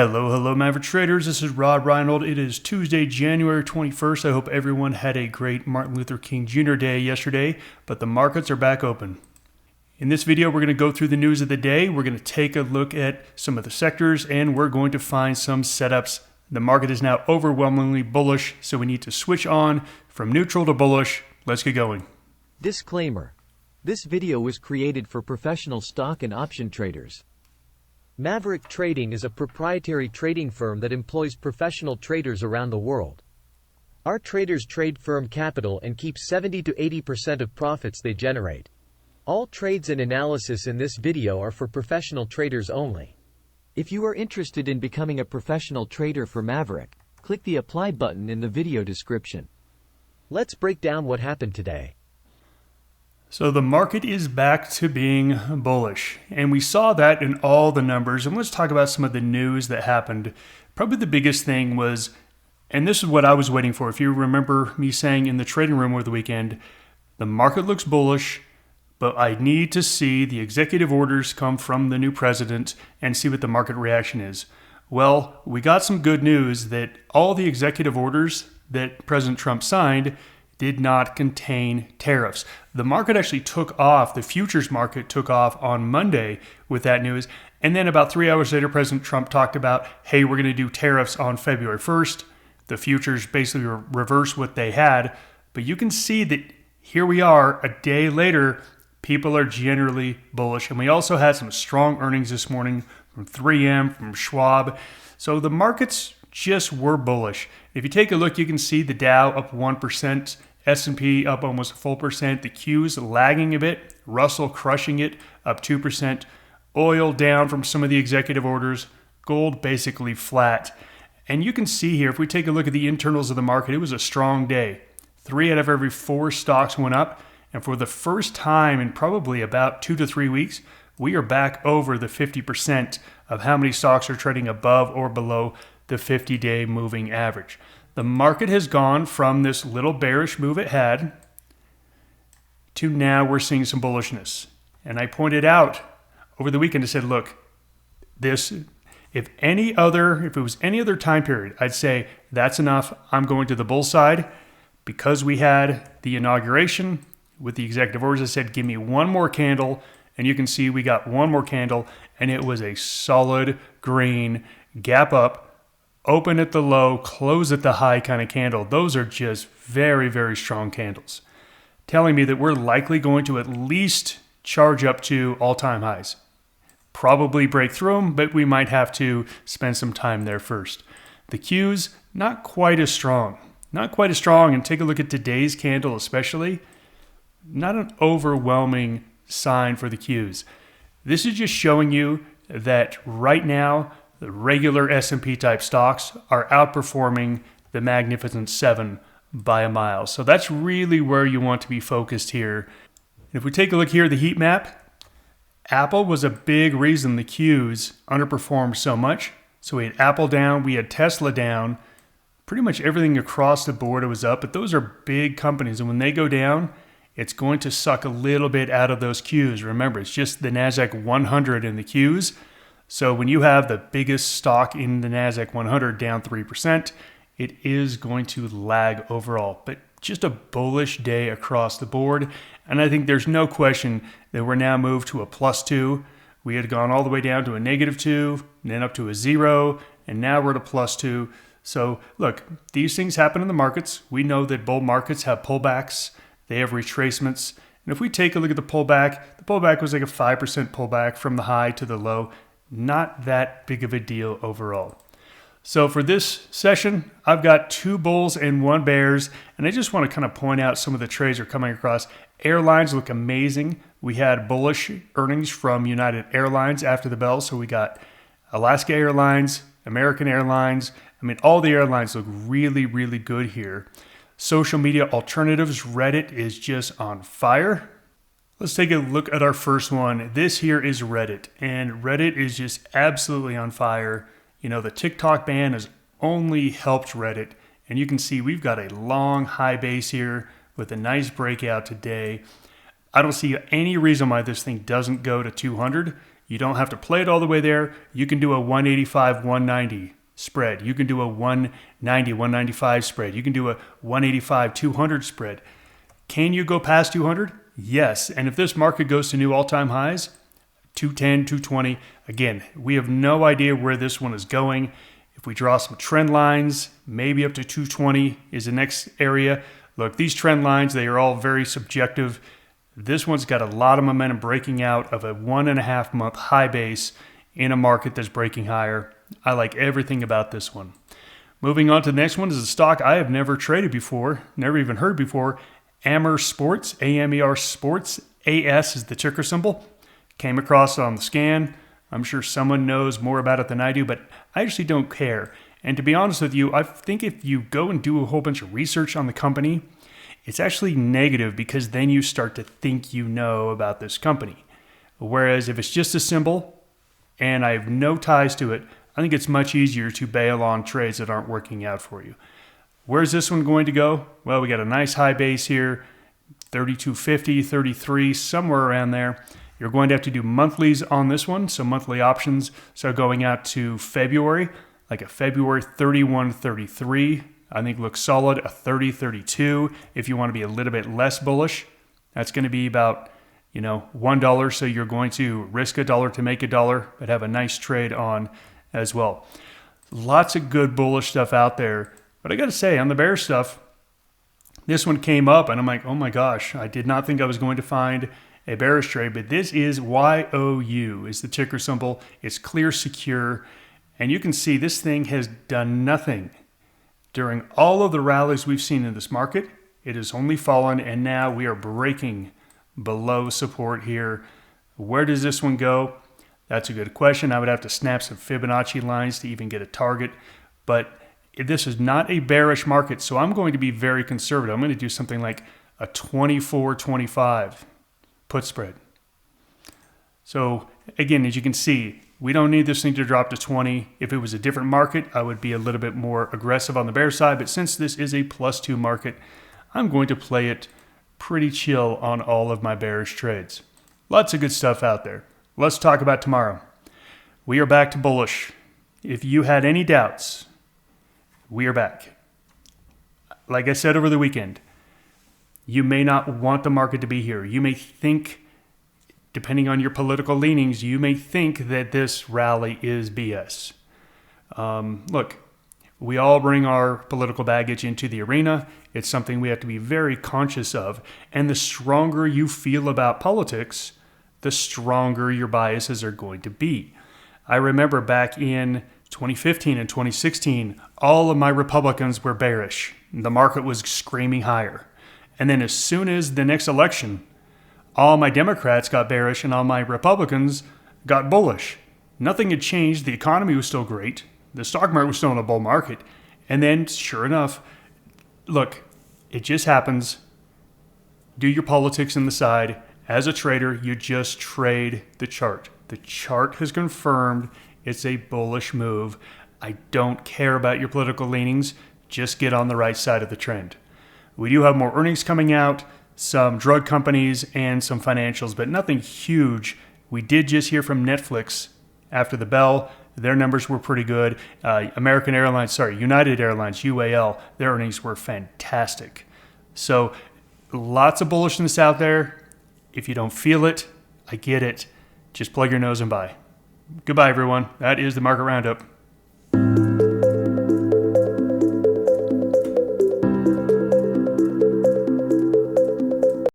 Hello, Maverick traders. This is Rod Reinhold. It is Tuesday, January 21st. I hope everyone had a great Martin Luther King Jr. Day yesterday, but the markets are back open. In this video, we're going to go through the news of the day. We're going to take a look at some of the sectors, and we're going to find some setups. The market is now overwhelmingly bullish, so we need to switch on from neutral to bullish. Let's get going. Disclaimer. This video was created for professional stock and option traders. Maverick Trading is a proprietary trading firm that employs professional traders around the world. Our traders trade firm capital and keep 70 to 80% of profits they generate. All trades and analysis in this video are for professional traders only. If you are interested in becoming a professional trader for Maverick, click the apply button in the video description. Let's break down what happened today. So the market is back to being bullish, and we saw that in all the numbers. And let's talk about some of the news that happened. Probably the biggest thing was, and this is what I was waiting for, if you remember me saying in the trading room over the weekend, the market looks bullish, but I need to see the executive orders come from the new president and see what the market reaction is. Well, we got some good news that all the executive orders that President Trump signed did not contain tariffs. The market actually took off, the futures market took off on Monday with that news. And then about 3 hours later, President Trump talked about, hey, we're going to do tariffs on February 1st. The futures basically reversed what they had. But you can see that here we are a day later, people are generally bullish. And we also had some strong earnings this morning from 3M, from Schwab. So the markets just were bullish. If you take a look, you can see the Dow up 1%, S&P up almost a full percent, the Qs lagging a bit, Russell crushing it, up 2%, oil down from some of the executive orders, gold basically flat. And you can see here, if we take a look at the internals of the market, it was a strong day. 3 out of every 4 stocks went up, and for the first time in probably about 2 to 3 weeks, we are back over the 50% of how many stocks are trading above or below the 50-day moving average. The market has gone from this little bearish move it had to now we're seeing some bullishness. And I pointed out over the weekend, I said, look, if it was any other time period, I'd say that's enough. I'm going to the bull side. Because we had the inauguration with the executive orders, I said, give me one more candle. And you can see we got one more candle, and it was a solid green gap up, open at the low, close at the high kind of candle. Those are just very, very strong candles, telling me that we're likely going to at least charge up to all-time highs. Probably break through them, but we might have to spend some time there first. The Qs, not quite as strong. Not quite as strong, and take a look at today's candle especially. Not an overwhelming sign for the Qs. This is just showing you that right now, the regular S&P type stocks are outperforming the Magnificent Seven by a mile. So that's really where you want to be focused here. If we take a look here at the heat map, Apple was a big reason the Qs underperformed so much. So we had Apple down, we had Tesla down. Pretty much everything across the board was up, but those are big companies. And when they go down, it's going to suck a little bit out of those Qs. Remember, it's just the NASDAQ 100 and the Qs. So when you have the biggest stock in the NASDAQ 100 down 3%, it is going to lag overall. But just a bullish day across the board. And I think there's no question that we're now moved to a +2. We had gone all the way down to a -2, and then up to a 0, and now we're at a +2. So look, these things happen in the markets. We know that bull markets have pullbacks. They have retracements. And if we take a look at the pullback was like a 5% pullback from the high to the low. Not that big of a deal overall. So for this session, I've got 2 bulls and 1 bears, and I just want to kind of point out some of the trades are coming across. Airlines look amazing. We had bullish earnings from United Airlines after the bell, so we got Alaska Airlines, American Airlines. I mean, all the airlines look really, really good here. Social media alternatives, Reddit is just on fire. Let's take a look at our first one. This here is Reddit, and Reddit is just absolutely on fire. You know, the TikTok ban has only helped Reddit, and you can see we've got a long high base here with a nice breakout today. I don't see any reason why this thing doesn't go to 200. You don't have to play it all the way there. You can do a 185, 190 spread. You can do a 190, 195 spread. You can do a 185, 200 spread. Can you go past 200? Yes. And if this market goes to new all-time highs, 210, 220, again, we have no idea where this one is going. If we draw some trend lines, maybe up to 220 is the next area. Look, these trend lines, they are all very subjective. This one's got a lot of momentum breaking out of a 1.5 month high base in a market that's breaking higher. I like everything about this one. Moving on to the next one is a stock I have never traded before, never even heard before. Amer Sports, AMER Sports, AS is the ticker symbol. Came across it on the scan. I'm sure someone knows more about it than I do, but I actually don't care. And to be honest with you, I think if you go and do a whole bunch of research on the company, it's actually negative because then you start to think you know about this company. Whereas if it's just a symbol and I have no ties to it, I think it's much easier to bail on trades that aren't working out for you. Where's this one going to go? Well, we got a nice high base here, 32.50, 33, somewhere around there. You're going to have to do monthlies on this one, so monthly options. So going out to February, like a February 31.33, I think looks solid. A 30.32 if you want to be a little bit less bullish. That's going to be about, $1. So you're going to risk $1 to make $1, but have a nice trade on as well. Lots of good bullish stuff out there. But I got to say, on the bear stuff, this one came up and I'm like, oh my gosh, I did not think I was going to find a bearish trade, but this is YOU is the ticker symbol. It's clear, secure, and you can see this thing has done nothing. During all of the rallies we've seen in this market, it has only fallen, and now we are breaking below support here. Where does this one go? That's a good question. I would have to snap some Fibonacci lines to even get a target, but this is not a bearish market, so I'm going to be very conservative. I'm going to do something like a 24.25 put spread. So again, as you can see, we don't need this thing to drop to 20. If it was a different market, I would be a little bit more aggressive on the bear side, but since this is a +2 market, I'm going to play it pretty chill on all of my bearish trades. Lots of good stuff out there. Let's talk about tomorrow. We are back to bullish. If you had any doubts, we are back. Like I said over the weekend, you may not want the market to be here. You may think, depending on your political leanings, you may think that this rally is BS. Look, we all bring our political baggage into the arena. It's something we have to be very conscious of. And the stronger you feel about politics, the stronger your biases are going to be. I remember back in 2015 and 2016, all of my Republicans were bearish. The market was screaming higher. And then as soon as the next election, all my Democrats got bearish and all my Republicans got bullish. Nothing had changed. The economy was still great. The stock market was still in a bull market. And then, sure enough, look, it just happens. Do your politics on the side. As a trader, you just trade the chart. The chart has confirmed it's a bullish move. I don't care about your political leanings. Just get on the right side of the trend. We do have more earnings coming out, some drug companies and some financials, but nothing huge. We did just hear from Netflix after the bell. Their numbers were pretty good. United Airlines, UAL, their earnings were fantastic. So lots of bullishness out there. If you don't feel it, I get it. Just plug your nose and buy. Goodbye, everyone. That is the Market Roundup.